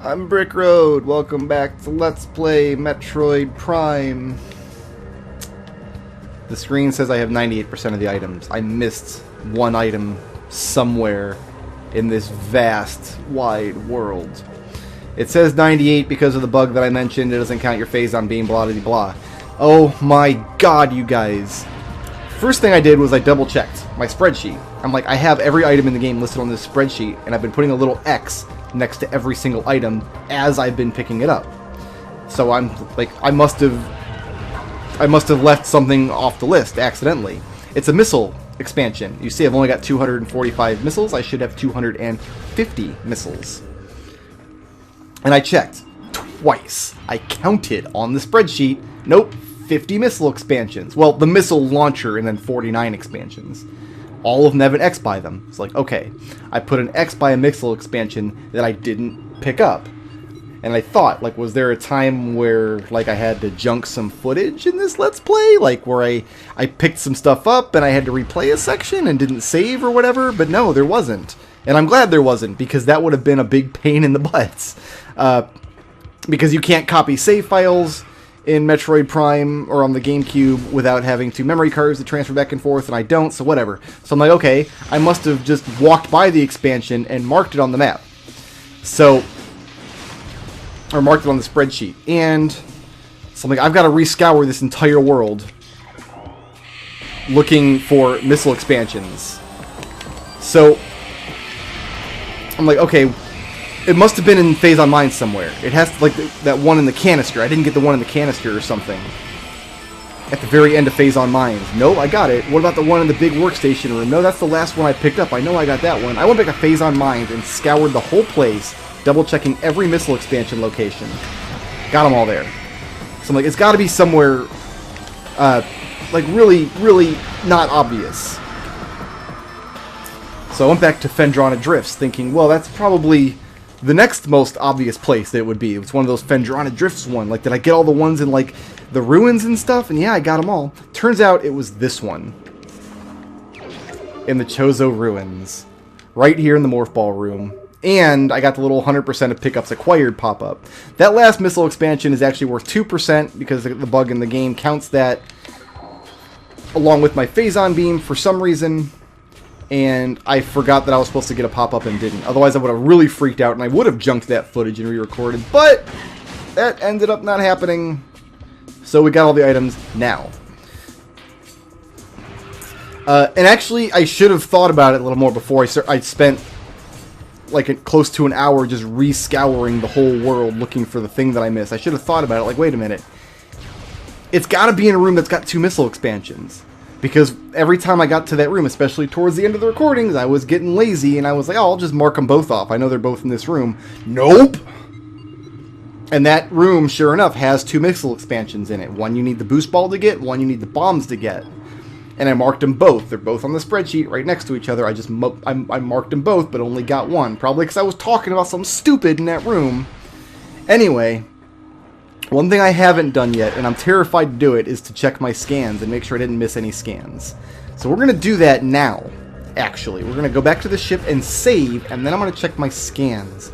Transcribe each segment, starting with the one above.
I'm Brickroad. Welcome back to Let's Play Metroid Prime. The screen says I have 98% of the items. I missed one item somewhere in this vast, wide world. It says 98 because of the bug that I mentioned. It doesn't count your phase on being blah blah blah. Oh my god, you guys. First thing I did was I double-checked my spreadsheet. I'm like, I have every item in the game listed on this spreadsheet, and I've been putting a little X next to every single item as I've been picking it up. So I'm like, I must have left something off the list accidentally. It's a missile expansion. You see I've only got 245 missiles. I should have 250 missiles. And I checked twice. I counted on the spreadsheet. Nope, 50 missile expansions. Well, the missile launcher and then 49 expansions. All of them have an X by them. It's like, okay, I put an X by a missile expansion that I didn't pick up. And I thought, like, was there a time where, like, I had to junk some footage in this Let's Play? Like, where I picked some stuff up and I had to replay a section and didn't save or whatever? But no, there wasn't. And I'm glad there wasn't, because that would have been a big pain in the butts. Because you can't copy save files in Metroid Prime or on the GameCube without having two memory cards to transfer back and forth, and I don't, so whatever. So I'm like, okay, I must have just walked by the expansion and marked it on the map. So, or marked it on the spreadsheet. And so I'm like, I've got to rescour this entire world looking for missile expansions. So, I'm like, okay, it must have been in Phase on Mine somewhere. It has to, like, that one in the canister. I didn't get the one in the canister or something. At the very end of Phase on Mine. No, I got it. What about the one in the big workstation room? No, that's the last one I picked up. I know I got that one. I went back to Phase on Mine and scoured the whole place, double-checking every missile expansion location. Got them all there. So I'm like, it's got to be somewhere, like, really, really not obvious. So I went back to Phendrana Drifts, thinking, well, that's probably the next most obvious place that it would be. It's one of those Phendrana Drifts one. Like, did I get all the ones in, like, the ruins and stuff? And yeah, I got them all. Turns out it was this one. In the Chozo Ruins. Right here in the Morph Ball room. And I got the little 100% of pickups acquired pop-up. That last missile expansion is actually worth 2% because the bug in the game counts that along with my Phazon Beam for some reason. And I forgot that I was supposed to get a pop-up and didn't. Otherwise, I would have really freaked out, and I would have junked that footage and re-recorded. But that ended up not happening. So we got all the items now. And actually, I should have thought about it a little more before I spent like close to an hour just re-scouring the whole world looking for the thing that I missed. I should have thought about it. Like, wait a minute. It's got to be in a room that's got two missile expansions. Because every time I got to that room, especially towards the end of the recordings, I was getting lazy, and I was like, oh, I'll just mark them both off. I know they're both in this room. Nope! And that room, sure enough, has two missile expansions in it. One you need the boost ball to get, one you need the bombs to get. And I marked them both. They're both on the spreadsheet right next to each other. I marked them both, but only got one. Probably because I was talking about something stupid in that room. Anyway, one thing I haven't done yet, and I'm terrified to do it, is to check my scans and make sure I didn't miss any scans. So we're going to do that now, actually. We're going to go back to the ship and save, and then I'm going to check my scans.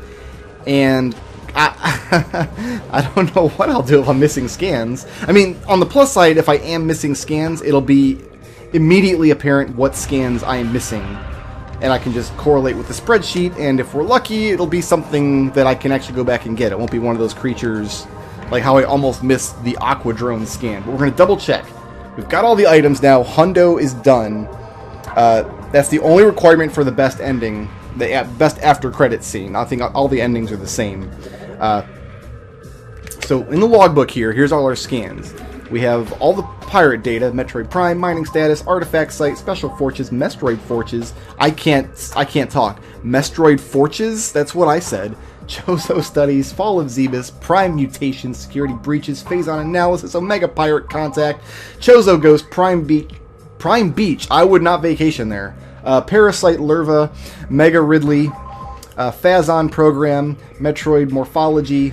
And I don't know what I'll do if I'm missing scans. I mean, on the plus side, if I am missing scans, it'll be immediately apparent what scans I am missing. And I can just correlate with the spreadsheet, and if we're lucky, it'll be something that I can actually go back and get. It won't be one of those creatures like how I almost missed the Aqua Drone scan. But we're going to double check. We've got all the items now. Hundo is done. That's the only requirement for the best ending. The best after credits scene. I think all the endings are the same. So in the logbook here, here's all our scans. We have all the pirate data, Metroid Prime, mining status, artifact site, special forches, mestroid forches. I can't talk. Mestroid forches? That's what I said. Chozo studies, fall of Zebus, prime mutations, security breaches, Phazon analysis, Omega pirate contact, Chozo ghost, prime beach. I would not vacation there. Parasite larva, Mega Ridley, Phazon program, Metroid morphology,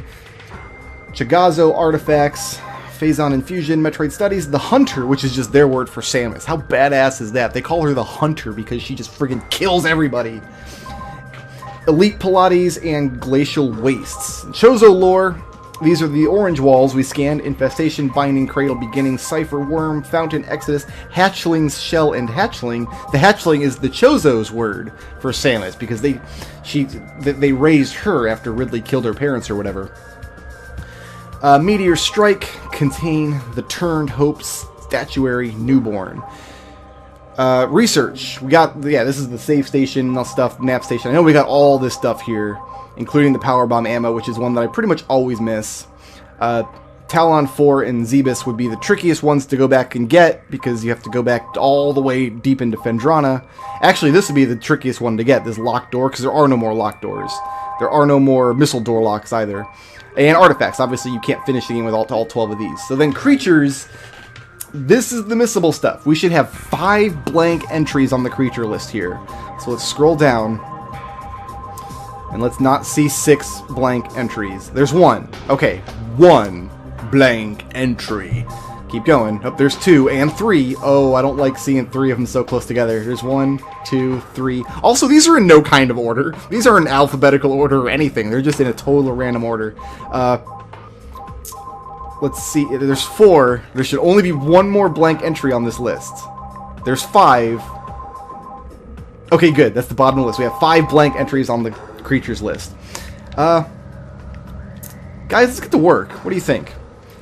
Chagazo artifacts, Phazon infusion, Metroid studies, the Hunter, which is just their word for Samus. How badass is that? They call her the Hunter because she just friggin' kills everybody. Elite Pilates and Glacial Wastes. Chozo lore. These are the orange walls we scanned. Infestation, Binding, Cradle, Beginning, Cipher, Worm, Fountain, Exodus, Hatchlings, Shell, and Hatchling. The Hatchling is the Chozo's word for Samus, because they raised her after Ridley killed her parents or whatever. Meteor Strike, Contain, The Turned, Hopes, Statuary, Newborn. Research. We got, this is the save station and stuff, map station. I know we got all this stuff here, including the power bomb ammo, which is one that I pretty much always miss. Talon 4 and Zebus would be the trickiest ones to go back and get, because you have to go back all the way deep into Phendrana. Actually, this would be the trickiest one to get, this locked door, because there are no more locked doors. There are no more missile door locks either. And artifacts. Obviously, you can't finish the game with all 12 of these. So then creatures, this is the missable stuff. We should have 5 blank entries on the creature list here. So let's scroll down. And let's not see 6 blank entries. There's 1. Okay, 1 blank entry. Keep going. Oh, there's 2 and 3. Oh, I don't like seeing 3 of them so close together. There's 1, 2, 3. Also, these are in no kind of order. These aren't in alphabetical order or anything. They're just in a total random order. Let's see. There's 4. There should only be 1 more blank entry on this list. There's 5. Okay, good. That's the bottom of the list. We have 5 blank entries on the creatures list. Guys, let's get to work. What do you think?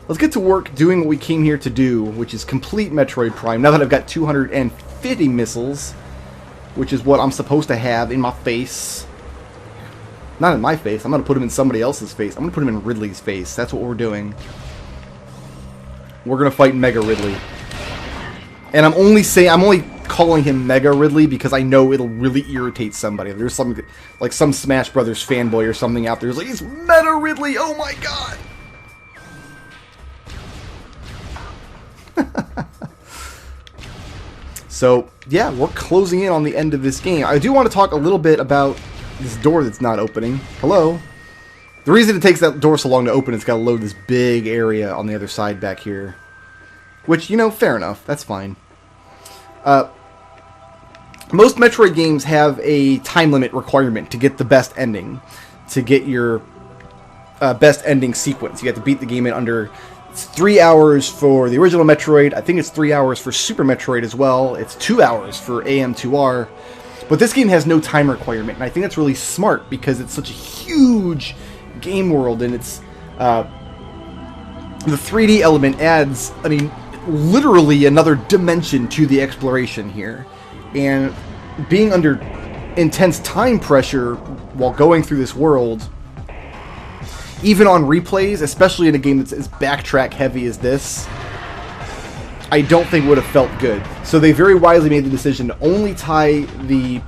Let's get to work doing what we came here to do, which is complete Metroid Prime. Now that I've got 250 missiles, which is what I'm supposed to have in my face. Not in my face. I'm going to put them in somebody else's face. I'm going to put them in Ridley's face. That's what we're doing. We're going to fight Mega Ridley. And I'm only calling him Mega Ridley because I know it'll really irritate somebody. There's some, like some Smash Brothers fanboy or something out there who's like, it's Meta Ridley, oh my god! So, yeah, we're closing in on the end of this game. I do want to talk a little bit about this door that's not opening. Hello? The reason it takes that door so long to open is it's got to load this big area on the other side back here. Which, you know, fair enough. That's fine. Most Metroid games have a time limit requirement to get the best ending. To get your best ending sequence. You have to beat the game in under... It's 3 hours for the original Metroid. I think it's 3 hours for Super Metroid as well. It's 2 hours for AM2R. But this game has no time requirement, and I think that's really smart because it's such a huge game world, and it's the 3D element adds, I mean, literally another dimension to the exploration here. And being under intense time pressure while going through this world, even on replays, especially in a game that's as backtrack heavy as this, I don't think would have felt good. So they very wisely made the decision to only tie the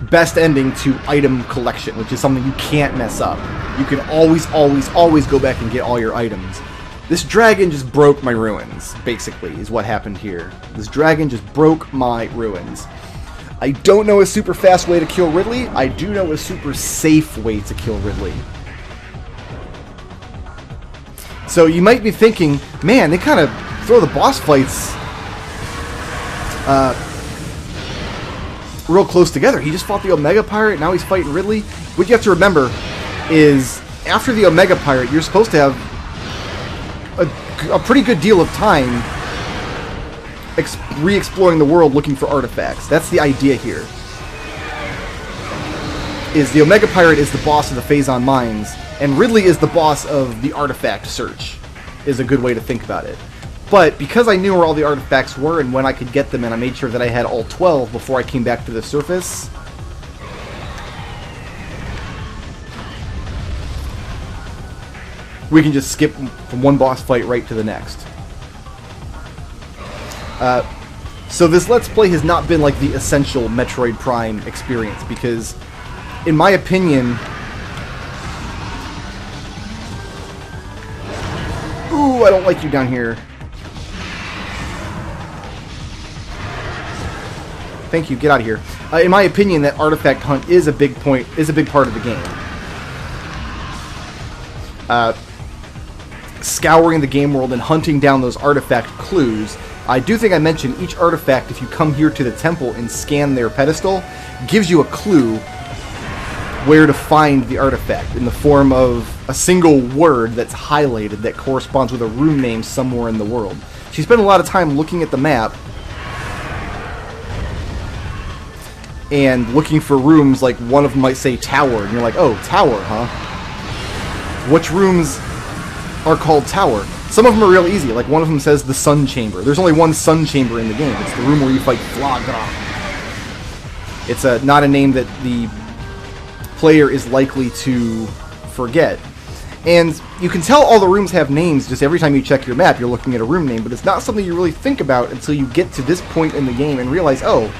best ending to item collection, which is something you can't mess up. You can always, always, always go back and get all your items. This dragon just broke my ruins, basically, is what happened here. This dragon just broke my ruins. I don't know a super fast way to kill Ridley. I do know a super safe way to kill Ridley. So you might be thinking, man, they kind of throw the boss fights real close together. He just fought the Omega Pirate, now he's fighting Ridley. What you have to remember is, after the Omega Pirate, you're supposed to have a pretty good deal of time re-exploring the world looking for artifacts. That's the idea here. Is the Omega Pirate is the boss of the Phazon Mines, and Ridley is the boss of the artifact search, is a good way to think about it. But because I knew where all the artifacts were and when I could get them, and I made sure that I had all 12 before I came back to the surface, we can just skip from one boss fight right to the next. So this Let's Play has not been like the essential Metroid Prime experience, because, in my opinion... Ooh, I don't like you down here. Thank you, get out of here. In my opinion, that artifact hunt is a big part of the game. Scouring the game world and hunting down those artifact clues. I do think I mentioned each artifact, if you come here to the temple and scan their pedestal, gives you a clue where to find the artifact in the form of a single word that's highlighted that corresponds with a room name somewhere in the world. She spent a lot of time looking at the map and looking for rooms, like one of them might say tower, and you're like, oh, tower, huh? Which rooms are called tower? Some of them are real easy, like one of them says the sun chamber. There's only one sun chamber in the game. It's the room where you fight Flagra. It's not a name that the player is likely to forget. And you can tell all the rooms have names just every time you check your map. You're looking at a room name, but it's not something you really think about until you get to this point in the game and realize, oh,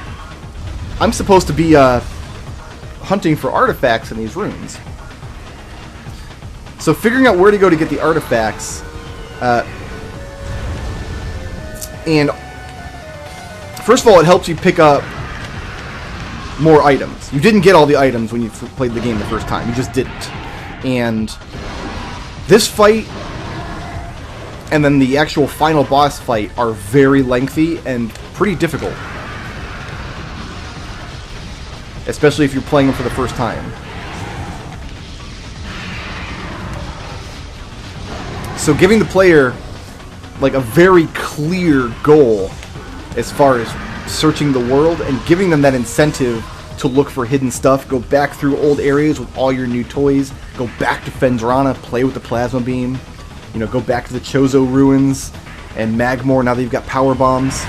I'm supposed to be hunting for artifacts in these rooms. So figuring out where to go to get the artifacts, and first of all, it helps you pick up more items. You didn't get all the items when you played the game the first time. You just didn't. And this fight and then the actual final boss fight are very lengthy and pretty difficult. Especially if you're playing them for the first time. So giving the player like a very clear goal as far as searching the world and giving them that incentive to look for hidden stuff, go back through old areas with all your new toys, go back to Fendrana, play with the plasma beam, you know, go back to the Chozo ruins and Magmore now that you've got power bombs,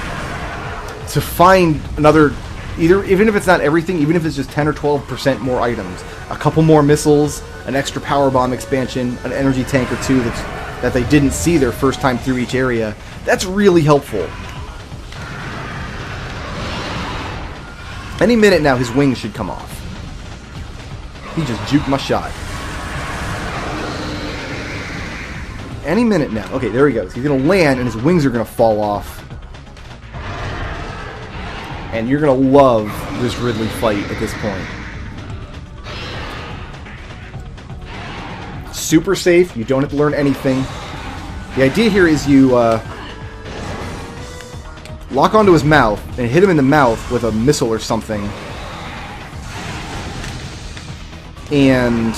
to find another, even if it's not everything, even if it's just 10 or 12% more items, a couple more missiles, an extra power bomb expansion, an energy tank or two that they didn't see their first time through each area, that's really helpful. Any minute now, his wings should come off. He just juked my shot. Any minute now. Okay, there he goes. He's going to land, and his wings are going to fall off. And you're going to love this Ridley fight at this point. Super safe. You don't have to learn anything. The idea here is you lock onto his mouth and hit him in the mouth with a missile or something. And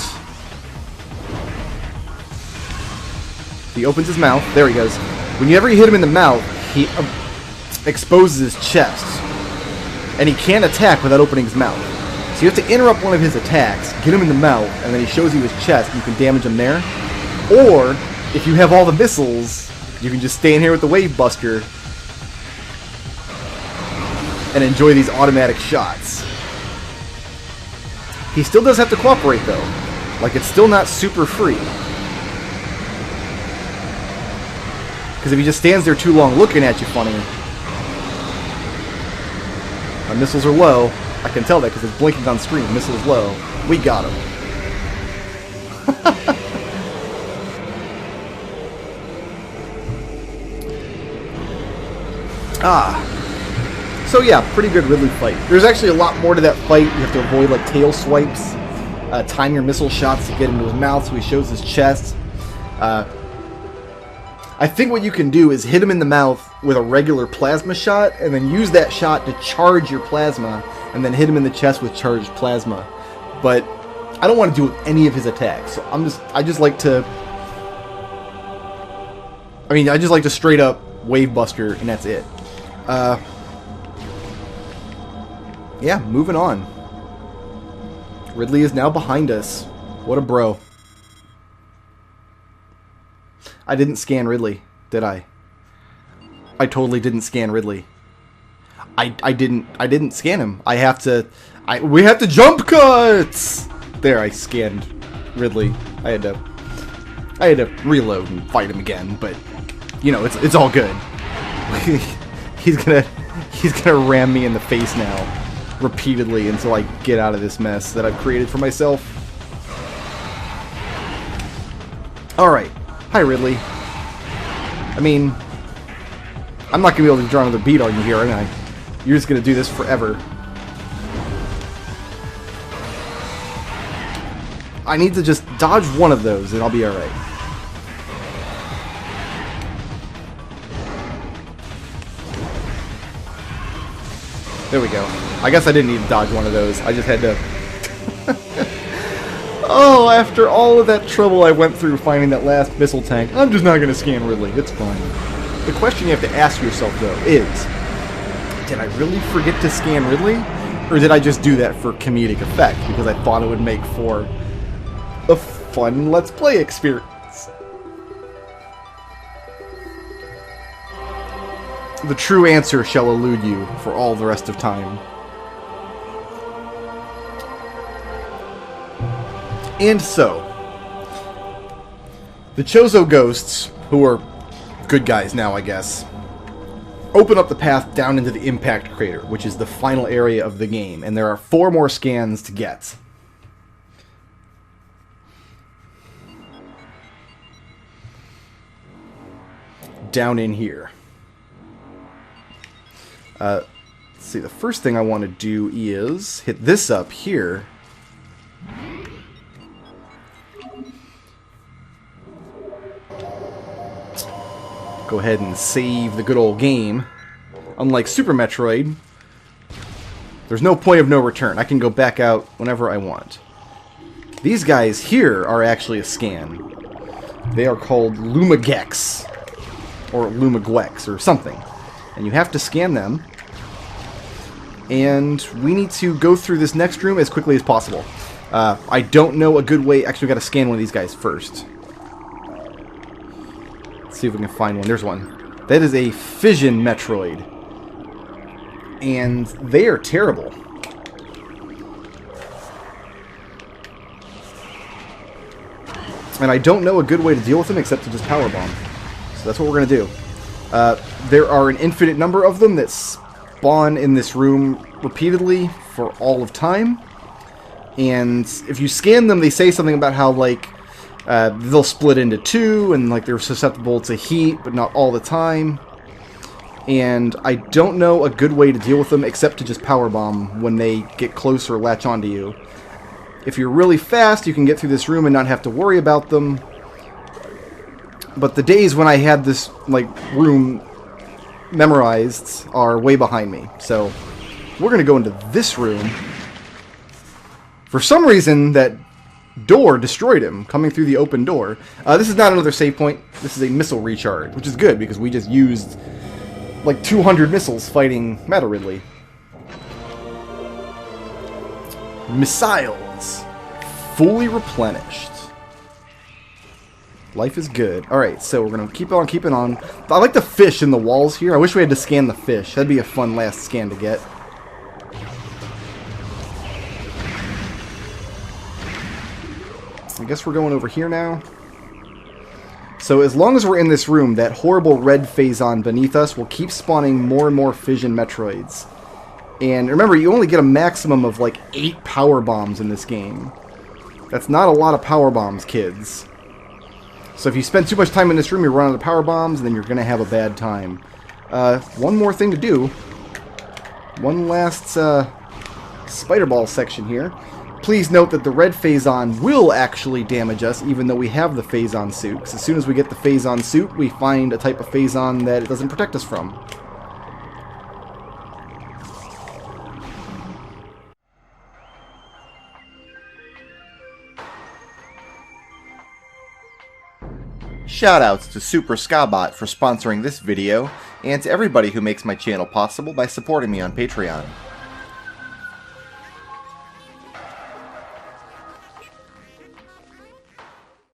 he opens his mouth. There he goes. Whenever you hit him in the mouth, he exposes his chest. And he can't attack without opening his mouth. So you have to interrupt one of his attacks, get him in the mouth, and then he shows you his chest, and you can damage him there. Or, if you have all the missiles, you can just stand here with the Wave Buster and enjoy these automatic shots. He still does have to cooperate, though. Like, it's still not super free. Because if he just stands there too long looking at you funny, my missiles are low. I can tell that because it's blinking on screen. Missiles low. We got him. So yeah, pretty good Ridley fight. There's actually a lot more to that fight. You have to avoid like tail swipes, time your missile shots to get into his mouth so he shows his chest. I think what you can do is hit him in the mouth with a regular plasma shot, and then use that shot to charge your plasma, and then hit him in the chest with charged plasma. But I don't want to do any of his attacks. So I just like to straight up Wave Buster, and that's it. Yeah, moving on. Ridley is now behind us. What a bro. I didn't scan Ridley, did I? I totally didn't scan Ridley. I didn't scan him. We have to jump cuts! There, I scanned Ridley. I had to reload and fight him again, but you know, it's all good. He's gonna ram me in the face now repeatedly until I get out of this mess that I've created for myself. Alright. Hi, Ridley. I mean, I'm not going to be able to draw another beat on you here, am I? You're just going to do this forever. I need to just dodge one of those and I'll be alright. There we go. I guess I didn't need to dodge one of those. I just had to Oh, after all of that trouble I went through finding that last missile tank, I'm just not going to scan Ridley. It's fine. The question you have to ask yourself, though, is, did I really forget to scan Ridley? Or did I just do that for comedic effect? Because I thought it would make for a fun Let's Play experience. The true answer shall elude you for all the rest of time. And so, the Chozo Ghosts, who are good guys now, I guess, open up the path down into the impact crater, which is the final area of the game, and there are 4 more scans to get. Down in here. Let's see, the first thing I want to do is hit this up here. Go ahead and save the good old game. Unlike Super Metroid, there's no point of no return. I can go back out whenever I want. These guys here are actually a scan. They are called Lumagex, or Lumagwex, or something. And you have to scan them. And we need to go through this next room as quickly as possible. I don't know a good way. Actually, we've got to scan one of these guys first. See if we can find one. There's one. That is a fission Metroid. And they are terrible. And I don't know a good way to deal with them except to just powerbomb. So that's what we're going to do. There are an infinite number of them that spawn in this room repeatedly for all of time. And if you scan them, they say something about how, like, they'll split into 2, and like they're susceptible to heat, but not all the time. And I don't know a good way to deal with them except to just powerbomb when they get close or latch onto you. If you're really fast, you can get through this room and not have to worry about them. But the days when I had this like room memorized are way behind me. So we're going to go into this room. For some reason, that door destroyed him, coming through the open door. This is not another save point. This is a missile recharge, which is good because we just used like 200 missiles fighting Meta-Ridley. Missiles. Fully replenished. Life is good. Alright, so we're going to keep on keeping on. I like the fish in the walls here. I wish we had to scan the fish. That'd be a fun last scan to get. I guess we're going over here now. So as long as we're in this room, that horrible red phazon beneath us will keep spawning more and more fission Metroids. And remember, you only get a maximum of like 8 power bombs in this game. That's not a lot of power bombs, kids. So if you spend too much time in this room, you run out of power bombs, and then you're going to have a bad time. One more thing to do. One last spider ball section here. Please note that the red phazon will actually damage us, even though we have the phazon suit. Because as soon as we get the phazon suit, we find a type of phazon that it doesn't protect us from. Shoutouts to Super Scabot for sponsoring this video, and to everybody who makes my channel possible by supporting me on Patreon.